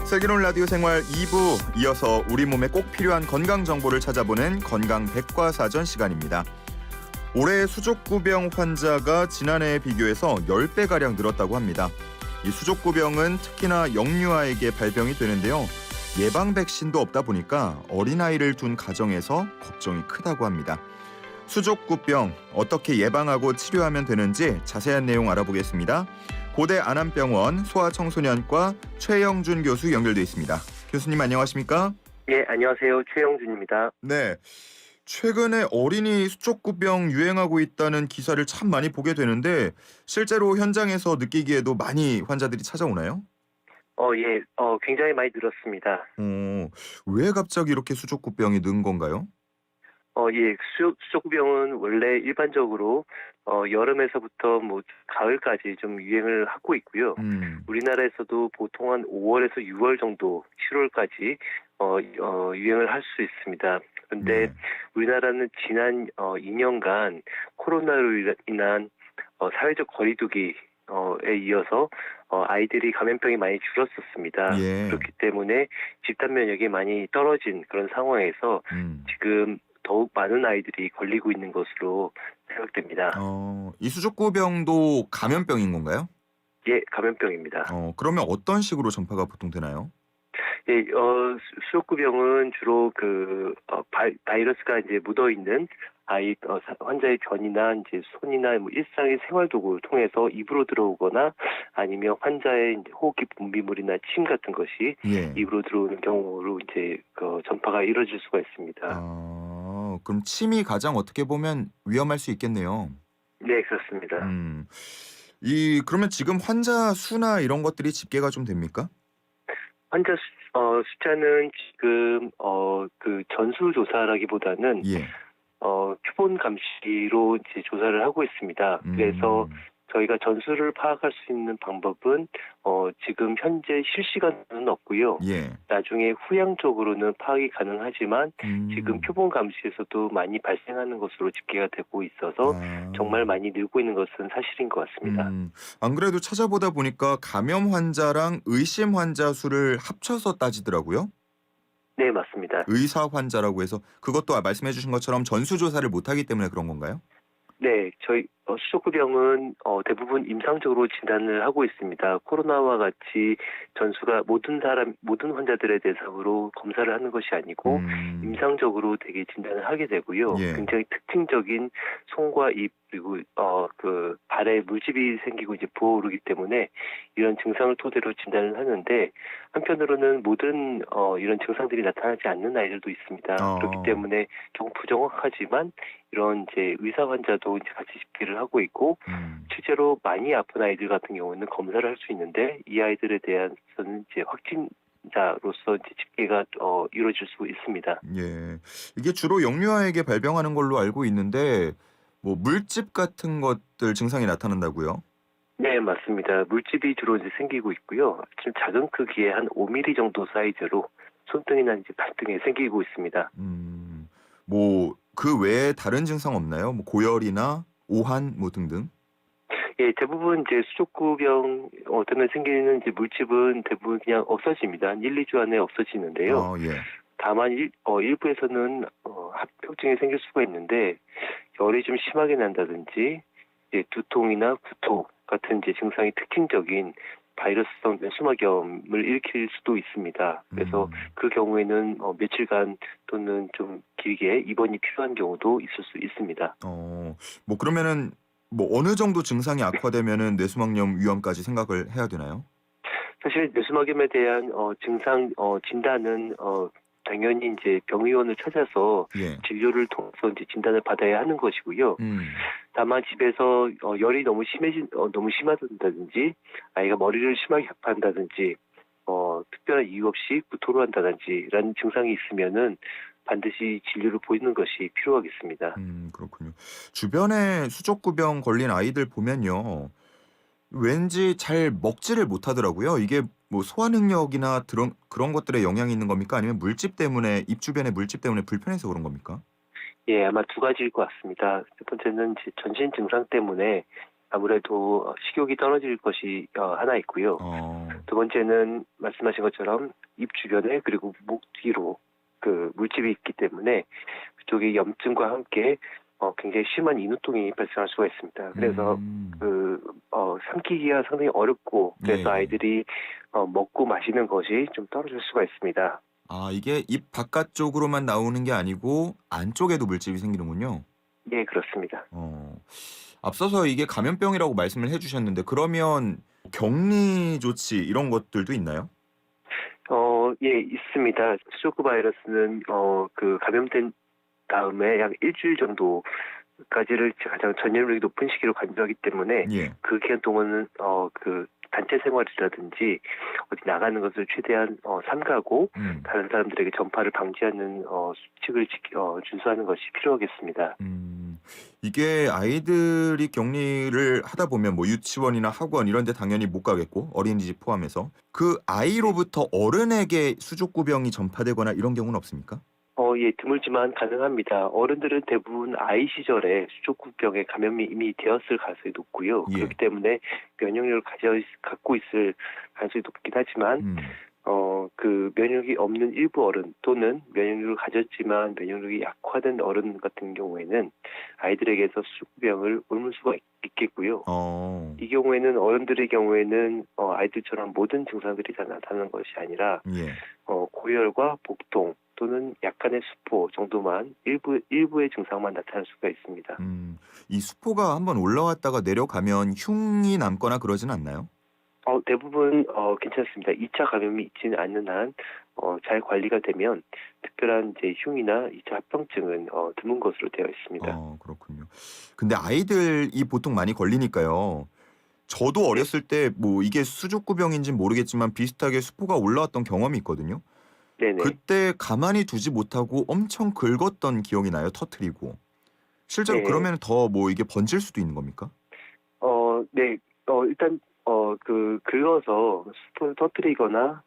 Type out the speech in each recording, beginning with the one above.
슬기로운 라디오 생활 2부 이어서 우리 몸에 꼭 필요한 건강 정보를 찾아보는 건강 백과사전 시간입니다. 올해 수족구병 환자가 지난해에 비교해서 10배가량 늘었다고 합니다. 이 수족구병은 특히나 영유아에게 발병이 되는데요. 예방 백신도 없다 보니까 어린아이를 둔 가정에서 걱정이 크다고 합니다. 수족구병 어떻게 예방하고 치료하면 되는지 자세한 내용 알아보겠습니다. 고대 안암병원 소아청소년과 최영준 교수 연결돼 있습니다. 교수님 안녕하십니까? 예, 안녕하세요. 최영준입니다. 네, 최근에 어린이 수족구병 유행하고 있다는 기사를 참 많이 보게 되는데 실제로 현장에서 느끼기에도 많이 환자들이 찾아오나요? 예, 굉장히 많이 늘었습니다. 왜 갑자기 이렇게 수족구병이 는 건가요? 예, 수족구병은 원래 일반적으로 여름에서부터 가을까지 좀 유행을 하고 있고요. 우리나라에서도 보통 한 5월에서 6월 정도, 7월까지 유행을 할 수 있습니다. 그런데 네. 우리나라는 지난 2년간 코로나로 인한 사회적 거리두기 에 이어서 아이들이 감염병이 많이 줄었었습니다. 예. 그렇기 때문에 집단 면역이 많이 떨어진 그런 상황에서 지금 더욱 많은 아이들이 걸리고 있는 것으로 생각됩니다. 이 수족구병도 감염병인 건가요? 예, 감염병입니다. 그러면 어떤 식으로 전파가 보통 되나요? 예, 수족구병은 주로 바이러스가 이제 묻어 있는 환자의 변이나 이제 손이나 일상의 생활 도구를 통해서 입으로 들어오거나 아니면 환자의 이제 호흡기 분비물이나 침 같은 것이 예. 입으로 들어오는 경우로 이제 전파가 이루어질 수가 있습니다. 그럼 침이 가장 어떻게 보면 위험할 수 있겠네요. 네, 그렇습니다. 그러면 지금 환자 수나 이런 것들이 집계가 좀 됩니까? 환자 숫자는 지금 전수조사라기보다는 예. 표본 감시로 이제 조사를 하고 있습니다. 그래서 저희가 전수를 파악할 수 있는 방법은 지금 현재 실시간은 없고요. 예. 나중에 후향적으로는 파악이 가능하지만 지금 표본 감시에서도 많이 발생하는 것으로 집계가 되고 있어서 정말 많이 늘고 있는 것은 사실인 것 같습니다. 안 그래도 찾아보다 보니까 감염 환자랑 의심 환자 수를 합쳐서 따지더라고요. 네, 맞습니다. 의사 환자라고 해서 그것도 말씀해 주신 것처럼 전수조사를 못하기 때문에 그런 건가요? 네, 저희 수족구병은 대부분 임상적으로 진단을 하고 있습니다. 코로나와 같이 전수가 모든 환자들의 대상으로 검사를 하는 것이 아니고 임상적으로 되게 진단을 하게 되고요. 예. 굉장히 특징적인 손과 입 그리고 발에 물집이 생기고 이제 부어오르기 때문에 이런 증상을 토대로 진단을 하는데 한편으로는 모든 이런 증상들이 나타나지 않는 아이들도 있습니다. 그렇기 때문에 조금 부정확하지만 이런 이제 의사 환자도 이제 같이 집계를 하고 있고 실제로 많이 아픈 아이들 같은 경우는 검사를 할 수 있는데 이 아이들에 대해서는 이제 확진자로서 이제 집계가 이루어질 수 있습니다. 예. 이게 주로 영유아에게 발병하는 걸로 알고 있는데 뭐 물집 같은 것들 증상이 나타난다고요? 네, 맞습니다. 물집이 주로 이제 생기고 있고요. 좀 작은 크기의 한 5mm 정도 사이즈로 손등이나 이제 발등에 생기고 있습니다. 뭐 그 외에 다른 증상 없나요? 뭐 고열이나 오한 뭐 등등? 예, 대부분 이제 수족구병 때문에 생기는 이제 물집은 대부분 그냥 없어집니다. 한 1, 2주 안에 없어지는데요. 예. 다만 일부에서는 합병증이 생길 수가 있는데 열이 좀 심하게 난다든지 이제 두통이나 구토 같은 이제 증상이 특징적인 바이러스성 뇌수막염을 일으킬 수도 있습니다. 그래서 그 경우에는 며칠간 또는 좀 길게 입원이 필요한 경우도 있을 수 있습니다. 뭐 그러면은 뭐 어느 정도 증상이 악화되면은 뇌수막염 위험까지 생각을 해야 되나요? 사실 뇌수막염에 대한 증상 진단은 당연히 이제 병의원을 찾아서 예. 진료를 통해서 이제 진단을 받아야 하는 것이고요. 다만 집에서 열이 너무 심하다든지 아이가 머리를 심하게 아파한다든지 특별한 이유 없이 구토를 한다든지라는 증상이 있으면은 반드시 진료를 보이는 것이 필요하겠습니다. 그렇군요. 주변에 수족구병 걸린 아이들 보면요. 왠지 잘 먹지를 못하더라고요. 이게 뭐 소화 능력이나 그런 것들에 영향이 있는 겁니까? 아니면 물집 때문에 입 주변의 물집 때문에 불편해서 그런 겁니까? 예, 아마 두 가지일 것 같습니다. 첫 번째는 이제 전신 증상 때문에 아무래도 식욕이 떨어질 것이 하나 있고요. 두 번째는 말씀하신 것처럼 입 주변에 그리고 목 뒤로 그 물집이 있기 때문에 그쪽에 염증과 함께 굉장히 심한 인후통이 발생할 수가 있습니다. 그래서 삼키기가 상당히 어렵고 그래서 예, 예. 아이들이 먹고 마시는 것이 좀 떨어질 수가 있습니다. 아, 이게 입 바깥쪽으로만 나오는 게 아니고 안쪽에도 물집이 생기는군요. 예, 그렇습니다. 앞서서 이게 감염병이라고 말씀을 해주셨는데 그러면 격리 조치 이런 것들도 있나요? 예, 있습니다. 수족구 바이러스는 그 감염된 다음에 약 일주일 정도까지를 가장 전염력이 높은 시기로 간주하기 때문에 예. 그 기간 동안은 그 단체 생활이라든지 어디 나가는 것을 최대한 삼가고 다른 사람들에게 전파를 방지하는 수칙을 준수하는 것이 필요하겠습니다. 이게 아이들이 격리를 하다 보면 뭐 유치원이나 학원 이런 데 당연히 못 가겠고 어린이집 포함해서 그 아이로부터 어른에게 수족구병이 전파되거나 이런 경우는 없습니까? 예, 드물지만 가능합니다. 어른들은 대부분 아이 시절에 수족구병에 감염이 이미 되었을 가능성이 높고요. 예. 그렇기 때문에 면역력을 갖고 있을 가능성이 높긴 하지만 그 면역이 없는 일부 어른 또는 면역력을 가졌지만 면역력이 약화된 어른 같은 경우에는 아이들에게서 수족구병을 옮을 수가 있겠고요. 이 경우에는 어른들의 경우에는 아이들처럼 모든 증상들이 다 나타나는 것이 아니라 예. 고열과 복통 또는 약간의 수포 정도만 일부의 증상만 나타날 수가 있습니다. 이 수포가 한번 올라왔다가 내려가면 흉이 남거나 그러진 않나요? 대부분 괜찮습니다. 2차 감염이 있지는 않는 한 잘 관리가 되면 특별한 이제 흉이나 2차 합병증은 드문 것으로 되어 있습니다. 그렇군요. 근데 아이들이 보통 많이 걸리니까요. 저도 어렸을 때 뭐 이게 수족구병인지는 모르겠지만 비슷하게 수포가 올라왔던 경험이 있거든요. 네네. 그때 가만히 두지 못하고 엄청 긁었던 기억이 나요. 터트리고. 실제로 네. 그러면 더 뭐 이게 번질 수도 있는 겁니까? 네. 일단 긁어서 수포를 터뜨리거나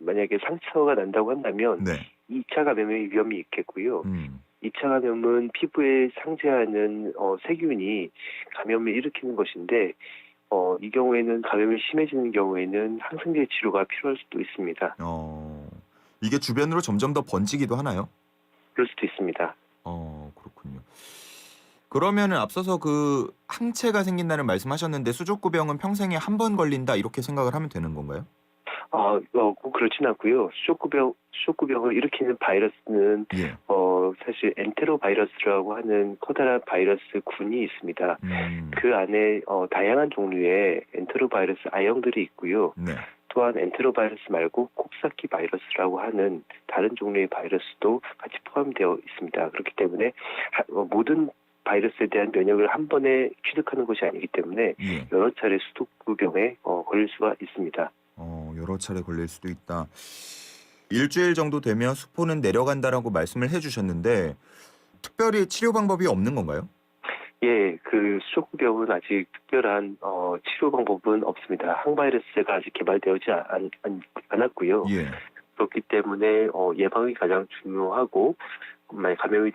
만약에 상처가 난다고 한다면 네. 2차 감염의 위험이 있겠고요. 2차 감염은 피부에 상재하는 세균이 감염을 일으키는 것인데 이 경우에는 감염이 심해지는 경우에는 항생제 치료가 필요할 수도 있습니다. 이게 주변으로 점점 더 번지기도 하나요? 그럴 수도 있습니다. 그렇군요. 그러면은 앞서서 그 항체가 생긴다는 말씀하셨는데 수족구병은 평생에 한 번 걸린다 이렇게 생각을 하면 되는 건가요? 꼭 그렇진 않고요. 수족구병을 일으키는 바이러스는 예. 사실 엔테로바이러스라고 하는 커다란 바이러스 군이 있습니다. 그 안에 다양한 종류의 엔테로바이러스 I형들이 있고요. 네. 또한 엔테로바이러스 말고 콕사키 바이러스라고 하는 다른 종류의 바이러스도 같이 포함되어 있습니다. 그렇기 때문에 모든 바이러스에 대한 면역을 한 번에 취득하는 것이 아니기 때문에 예. 여러 차례 수족구병에 걸릴 수가 있습니다. 여러 차례 걸릴 수도 있다. 일주일 정도 되면 수포는 내려간다라고 말씀을 해주셨는데 특별히 치료 방법이 없는 건가요? 예, 그 수족구병은 아직 특별한 치료 방법은 없습니다. 항바이러스제가 아직 개발되지 않았고요. 예. 그렇기 때문에 예방이 가장 중요하고 만약 감염이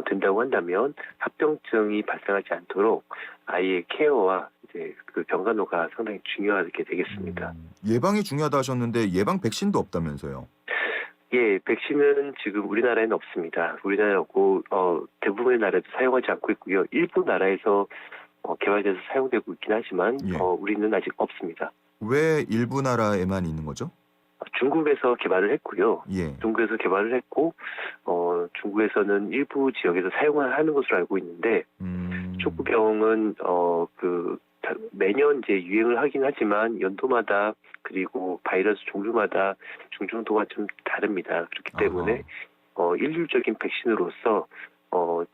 된다고 한다면 합병증이 발생하지 않도록 아이의 케어와 이제 그 병간호가 상당히 중요하게 되겠습니다. 예방이 중요하다 하셨는데 예방 백신도 없다면서요? 예, 백신은 지금 우리나라에는 없습니다. 우리나라에 없고 대부분의 나라에도 사용하지 않고 있고요. 일부 나라에서 개발돼서 사용되고 있긴 하지만 예. 우리는 아직 없습니다. 왜 일부 나라에만 있는 거죠? 중국에서 개발을 했고요. 예. 중국에서 개발을 했고 중국에서는 일부 지역에서 사용하는 것으로 알고 있는데 수족구병은 매년 이제 유행을 하긴 하지만 연도마다 그리고 바이러스 종류마다 중증도가 좀 다릅니다. 그렇기 때문에 일률적인 백신으로서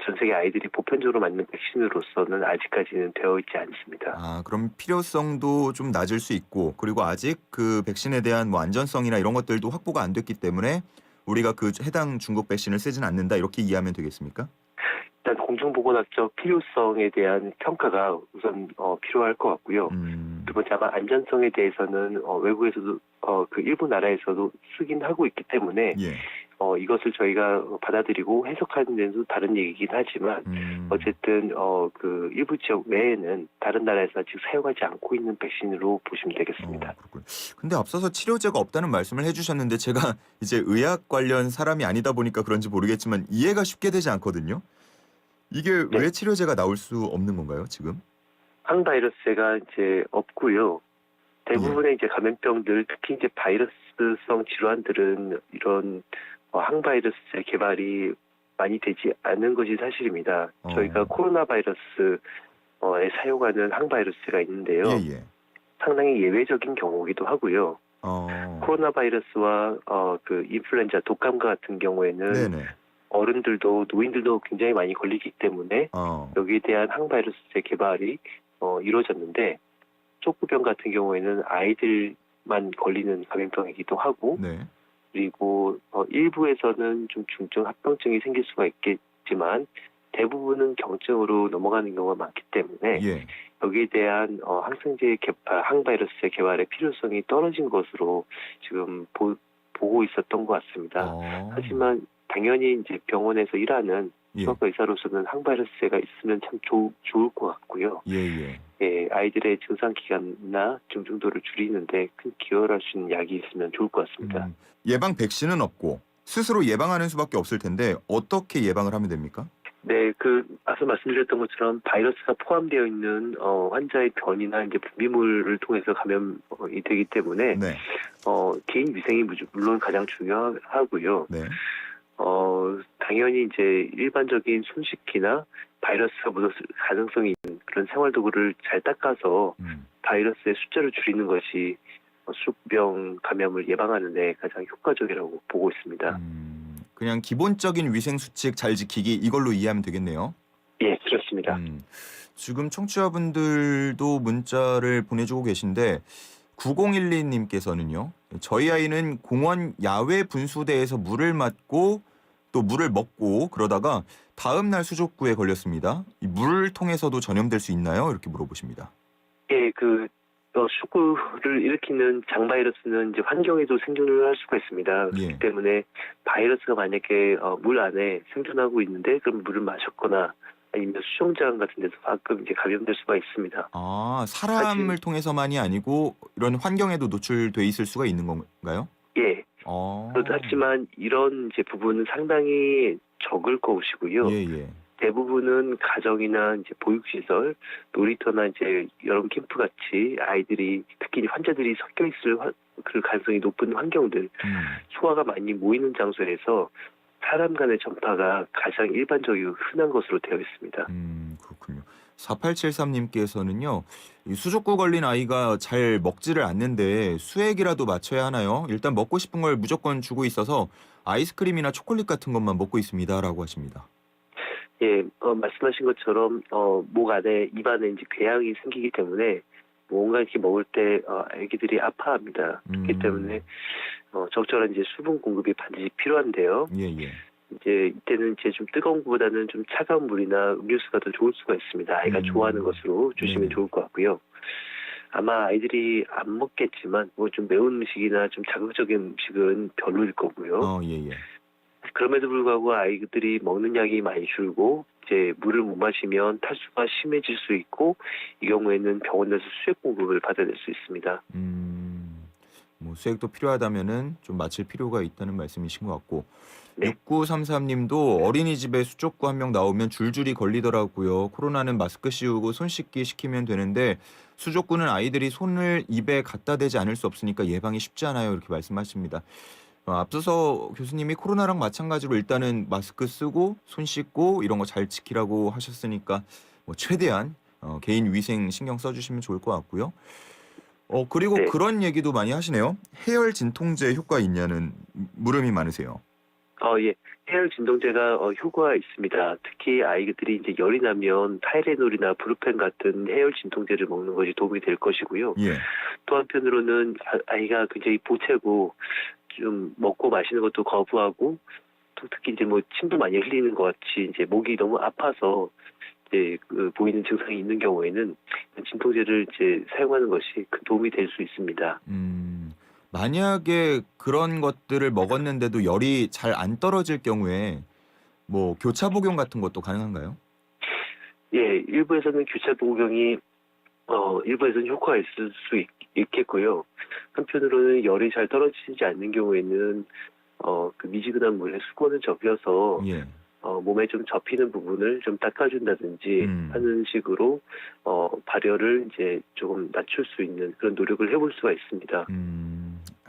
전 세계 아이들이 보편적으로 맞는 백신으로서는 아직까지는 되어 있지 않습니다. 그럼 필요성도 좀 낮을 수 있고 그리고 아직 그 백신에 대한 뭐 안전성이나 이런 것들도 확보가 안 됐기 때문에 우리가 그 해당 중국 백신을 쓰진 않는다 이렇게 이해하면 되겠습니까? 일단 공중보건학적 필요성에 대한 평가가 우선 필요할 것 같고요. 두 번째 아마 안전성에 대해서는 외국에서도 그 일부 나라에서도 쓰긴 하고 있기 때문에 예. 이것을 저희가 받아들이고 해석하는 데는 다른 얘기긴 하지만 어쨌든 그 일부 지역 외에는 다른 나라에서 아직 사용하지 않고 있는 백신으로 보시면 되겠습니다. 그렇군요. 근데 앞서서 치료제가 없다는 말씀을 해주셨는데 제가 이제 의학 관련 사람이 아니다 보니까 그런지 모르겠지만 이해가 쉽게 되지 않거든요. 이게 네. 왜 치료제가 나올 수 없는 건가요, 지금? 항바이러스가 이제 없고요. 대부분의 이제 감염병들, 특히 이제 바이러스성 질환들은 이런 항바이러스의 개발이 많이 되지 않은 것이 사실입니다. 저희가 코로나 바이러스에 사용하는 항바이러스가 있는데요. 예. 상당히 예외적인 경우이기도 하고요. 코로나 바이러스와 그 인플루엔자 독감과 같은 경우에는 네네. 어른들도 노인들도 굉장히 많이 걸리기 때문에 여기에 대한 항바이러스의 개발이 이루어졌는데 촉구병 같은 경우에는 아이들만 걸리는 감염병이기도 하고 네. 그리고 일부에서는 좀 중증 합병증이 생길 수가 있겠지만 대부분은 경증으로 넘어가는 경우가 많기 때문에 예. 여기에 대한 항바이러스의 개발의 필요성이 떨어진 것으로 지금 보고 있었던 것 같습니다. 하지만 당연히 이제 병원에서 일하는 수학과 의사로서는 항바이러스가 있으면 참 좋을 것 같고요. 예, 아이들의 증상 기간이나 중증도를 줄이는데 큰 기여를 할 수 있는 약이 있으면 좋을 것 같습니다. 예방 백신은 없고 스스로 예방하는 수밖에 없을 텐데 어떻게 예방을 하면 됩니까? 네, 앞서 말씀드렸던 것처럼 바이러스가 포함되어 있는 환자의 변이나 이제 분비물을 통해서 감염이 되기 때문에 네. 개인 위생이 물론 가장 중요하고요. 네. 당연히 이제 일반적인 손 씻기나 바이러스가 묻었을 가능성이 있는 그런 생활도구를 잘 닦아서 바이러스의 숫자를 줄이는 것이 수족병 감염을 예방하는 데 가장 효과적이라고 보고 있습니다. 그냥 기본적인 위생 수칙 잘 지키기 이걸로 이해하면 되겠네요. 예, 그렇습니다. 지금 청취자분들도 문자를 보내주고 계신데 9012님께서는요. 저희 아이는 공원 야외 분수대에서 물을 맞고 또 물을 먹고 그러다가 다음 날 수족구에 걸렸습니다. 이 물을 통해서도 전염될 수 있나요? 이렇게 물어보십니다. 예, 수족구를 일으키는 장바이러스는 이제 환경에도 생존을 할 수가 있습니다. 그렇기 때문에 바이러스가 만약에 물 안에 생존하고 있는데 그럼 물을 마셨거나 아니면 수영장 같은 데서 가끔 이제 감염될 수가 있습니다. 사람을 통해서만이 아니고 이런 환경에도 노출돼 있을 수가 있는 건가요? 예. 하지만 이런 이제 부분은 상당히 적을 것이고요. 대부분은 가정이나 이제 보육시설, 놀이터나 이제 여름 캠프 같이 아이들이 특히 환자들이 섞여 있을 그 가능성이 높은 환경들, 소아가 많이 모이는 장소에서 사람 간의 전파가 가장 일반적이고 흔한 것으로 되어 있습니다. 그렇군요. 4873님께서는요. 수족구 걸린 아이가 잘 먹지를 않는데 수액이라도 맞춰야 하나요? 일단 먹고 싶은 걸 무조건 주고 있어서 아이스크림이나 초콜릿 같은 것만 먹고 있습니다라고 하십니다. 예, 말씀하신 것처럼 목 안에 입 안에 이제 궤양이 생기기 때문에 뭔가 이렇게 먹을 때 아기들이 아파합니다. 그렇기 때문에 적절한 이제 수분 공급이 반드시 필요한데요. 이제 이때는 이제 좀 뜨거운 것보다는 좀 차가운 물이나 음료수가 더 좋을 수가 있습니다. 아이가 좋아하는 것으로 주시면 좋을 것 같고요. 아마 아이들이 안 먹겠지만 뭐 좀 매운 음식이나 좀 자극적인 음식은 별로일 거고요. 그럼에도 불구하고 아이들이 먹는 양이 많이 줄고 이제 물을 못 마시면 탈수가 심해질 수 있고 이 경우에는 병원에서 수액 공급을 받아낼 수 있습니다. 뭐 수액도 필요하다면은 좀 마칠 필요가 있다는 말씀이신 것 같고. 네. 6933님도 어린이집에 수족구 한 명 나오면 줄줄이 걸리더라고요. 코로나는 마스크 씌우고 손 씻기 시키면 되는데 수족구는 아이들이 손을 입에 갖다 대지 않을 수 없으니까 예방이 쉽지 않아요. 이렇게 말씀하십니다. 앞서서 교수님이 코로나랑 마찬가지로 일단은 마스크 쓰고 손 씻고 이런 거 잘 지키라고 하셨으니까 뭐 최대한 개인 위생 신경 써주시면 좋을 것 같고요. 그리고 네. 그런 얘기도 많이 하시네요. 해열 진통제 효과 있냐는 물음이 많으세요. 예. 해열 진통제가 효과가 있습니다. 특히 아이들이 이제 열이 나면 타이레놀이나 브루펜 같은 해열 진통제를 먹는 것이 도움이 될 것이고요. 또 한편으로는 아이가 굉장히 보채고 좀 먹고 마시는 것도 거부하고 또 특히 이제 뭐 침도 많이 흘리는 것 같이 이제 목이 너무 아파서 이제 보이는 증상이 있는 경우에는 진통제를 이제 사용하는 것이 큰 도움이 될 수 있습니다. 만약에 그런 것들을 먹었는데도 열이 잘 안 떨어질 경우에 뭐 교차 복용 같은 것도 가능한가요? 예, 일부에서는 교차 복용이 일부에서는 효과가 있을 수 있겠고요. 한편으로는 열이 잘 떨어지지 않는 경우에는 그 미지근한 물에 수건을 접혀서 예. 몸에 좀 접히는 부분을 좀 닦아준다든지 하는 식으로 발열을 이제 조금 낮출 수 있는 그런 노력을 해볼 수가 있습니다.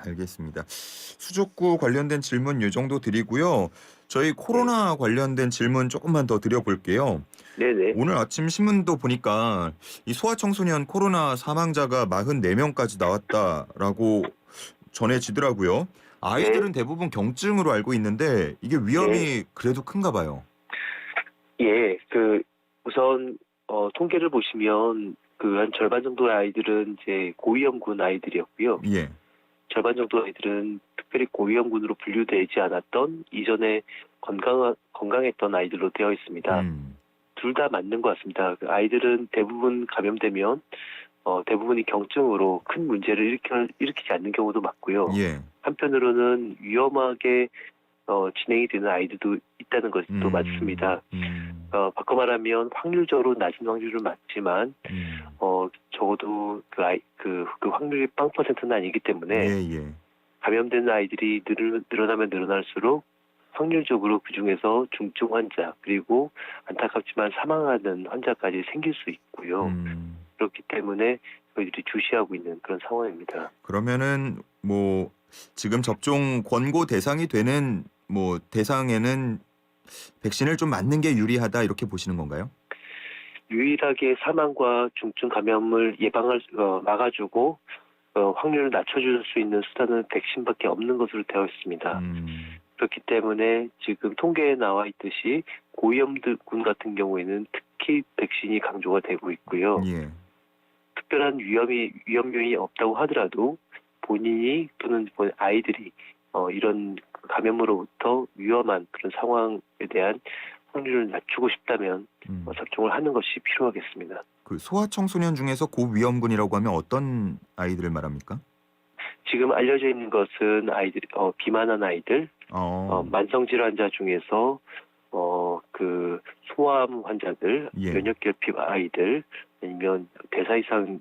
알겠습니다. 수족구 관련된 질문 이 정도 드리고요. 저희 코로나 관련된 질문 조금만 더 드려볼게요. 네네. 오늘 아침 신문도 보니까 이 소아청소년 코로나 사망자가 44명까지 나왔다라고 전해지더라고요. 아이들은 대부분 경증으로 알고 있는데 이게 위험이 그래도 큰가 봐요. 예, 우선 통계를 보시면 한 절반 정도의 아이들은 이제 고위험군 아이들이었고요. 예. 절반 정도 아이들은 특별히 고위험군으로 분류되지 않았던 이전에 건강했던 아이들로 되어 있습니다. 둘 다 맞는 것 같습니다. 그 아이들은 대부분 감염되면 대부분이 경증으로 큰 문제를 일으키지 않는 경우도 많고요. 예. 한편으로는 위험하게 진행이 되는 아이들도 있다는 것도 맞습니다. 바꿔 말하면 확률적으로 낮은 확률은 맞지만 적어도 그 확률이 0%는 아니기 때문에 예. 감염되는 아이들이 늘어나면 늘어날수록 확률적으로 그 중에서 중증 환자 그리고 안타깝지만 사망하는 환자까지 생길 수 있고요. 그렇기 때문에 저희들이 주시하고 있는 그런 상황입니다. 그러면은 뭐 지금 접종 권고 대상이 되는 뭐 대상에는 백신을 좀 맞는 게 유리하다 이렇게 보시는 건가요? 유일하게 사망과 중증 감염을 막아주고 확률을 낮춰줄 수 있는 수단은 백신밖에 없는 것으로 되어 있습니다. 그렇기 때문에 지금 통계에 나와 있듯이 고위험군 같은 경우에는 특히 백신이 강조가 되고 있고요. 예. 특별한 위험 요인이 없다고 하더라도 본인이 또는 아이들이 이런 감염으로부터 위험한 그런 상황에 대한 확률을 낮추고 싶다면 접종을 하는 것이 필요하겠습니다. 그 소아청소년 중에서 고위험군이라고 하면 어떤 아이들을 말합니까? 지금 알려져 있는 것은 비만한 아이들, 만성 질환자 중에서 소아암 환자들, 예. 면역결핍 아이들, 아니면 대사 이상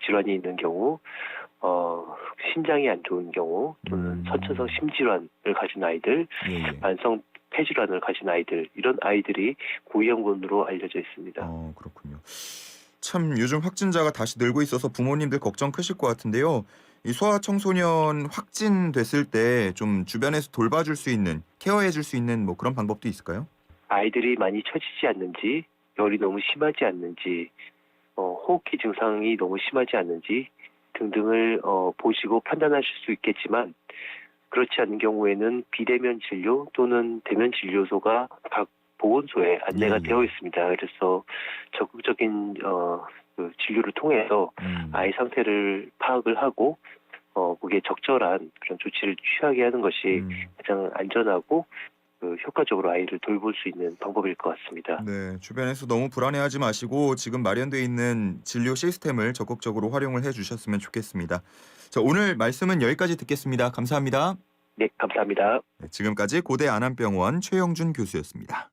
질환이 있는 경우, 심장이 안 좋은 경우, 또는 선천성 심질환을 가진 아이들, 예. 만성 폐질환을 가진 아이들, 이런 아이들이 고위험군으로 알려져 있습니다. 그렇군요. 참 요즘 확진자가 다시 늘고 있어서 부모님들 걱정 크실 것 같은데요. 이 소아청소년 확진됐을 때 좀 주변에서 돌봐줄 수 있는, 케어해줄 수 있는 뭐 그런 방법도 있을까요? 아이들이 많이 처지지 않는지, 열이 너무 심하지 않는지, 호흡기 증상이 너무 심하지 않는지 등등을 보시고 판단하실 수 있겠지만 그렇지 않은 경우에는 비대면 진료 또는 대면 진료소가 각 보건소에 안내가 되어 있습니다. 그래서 적극적인 진료를 통해서 아이 상태를 파악을 하고 거기에 적절한 그런 조치를 취하게 하는 것이 가장 안전하고 효과적으로 아이를 돌볼 수 있는 방법일 것 같습니다. 네, 주변에서 너무 불안해하지 마시고 지금 마련돼 있는 진료 시스템을 적극적으로 활용을 해주셨으면 좋겠습니다. 자, 오늘 말씀은 여기까지 듣겠습니다. 감사합니다. 네, 감사합니다. 네, 지금까지 고대 안암병원 최영준 교수였습니다.